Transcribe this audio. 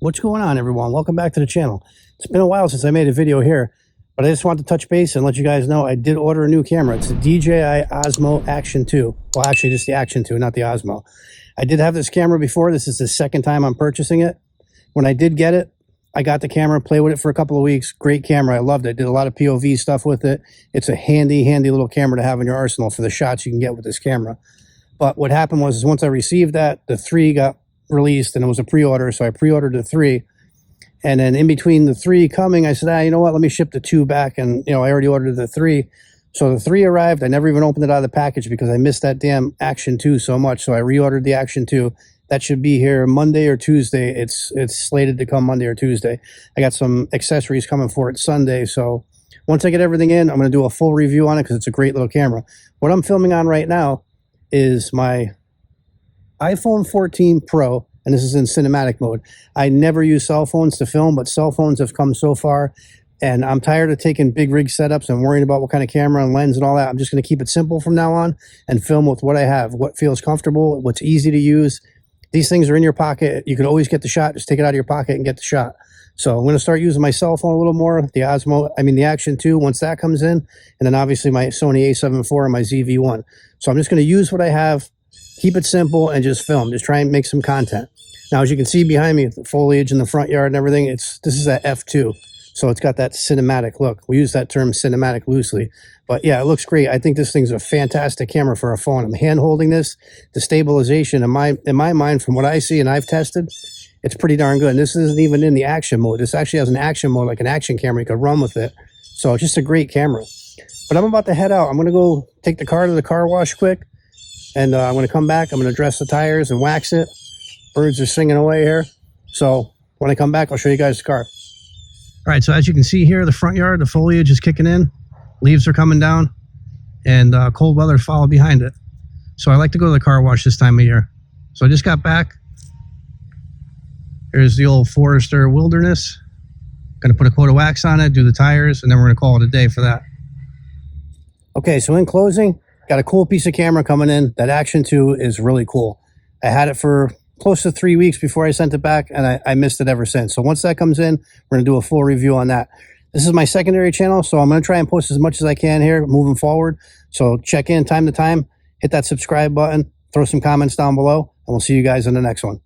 What's going on, everyone? Welcome back to the channel. It's been a while since I made a video here, but I just wanted to touch base and let you guys know I did order a new camera. It's the DJI Osmo Action 2. Well, actually just the Action 2, not the Osmo. I did have this camera before. This is the second time I'm purchasing it. When I did get it, I got the camera, played with it for a couple of weeks. Great camera. I loved it. Did a lot of POV stuff with it. It's a handy little camera to have in your arsenal for the shots you can get with this camera. But what happened was once I received that, the 3 got released and it was a pre-order, so I pre-ordered the 3, and then in between the 3 coming, I said, you know what, let me ship the 2 back. And I already ordered the 3, so the 3 arrived. I never even opened it out of the package because I missed that damn Action 2 so much. So I reordered the Action 2. That should be here Monday or Tuesday. It's slated to come Monday or Tuesday. I got some accessories coming for it Sunday, so once I get everything in, I'm going to do a full review on it because it's a great little camera. What I'm filming on right now is my iPhone 14 Pro, and this is in cinematic mode. I never use cell phones to film, but cell phones have come so far, and I'm tired of taking big rig setups and worrying about what kind of camera and lens and all that. I'm just going to keep it simple from now on and film with what I have, what feels comfortable, what's easy to use. These things are in your pocket. You can always get the shot. Just take it out of your pocket and get the shot. So I'm going to start using my cell phone a little more, the Action 2, once that comes in, and then obviously my Sony a7 IV and my ZV-1. So I'm just going to use what I have, keep it simple, and just film. Just try and make some content. Now, as you can see behind me, the foliage in the front yard and everything, this is at f2. So it's got that cinematic look. We use that term cinematic loosely. But yeah, it looks great. I think this thing's a fantastic camera for a phone. I'm hand holding this. The stabilization in my mind, from what I see and I've tested, it's pretty darn good. And this isn't even in the action mode. This actually has an action mode, like an action camera. You could run with it. So it's just a great camera. But I'm about to head out. I'm going to go take the car to the car wash quick. And I'm going to come back. I'm going to dress the tires and wax it. Birds are singing away here. So when I come back, I'll show you guys the car. All right, so as you can see here, the front yard, the foliage is kicking in. Leaves are coming down. And cold weather follow behind it. So I like to go to the car wash this time of year. So I just got back. Here's the old Forester Wilderness. Going to put a coat of wax on it, do the tires, and then we're going to call it a day for that. Okay, so in closing, got a cool piece of camera coming in. That Action 2 is really cool. I had it for close to 3 weeks before I sent it back, and I missed it ever since. So once that comes in, we're going to do a full review on that. This is my secondary channel, so I'm going to try and post as much as I can here moving forward. So check in time to time, hit that subscribe button, throw some comments down below, and we'll see you guys in the next one.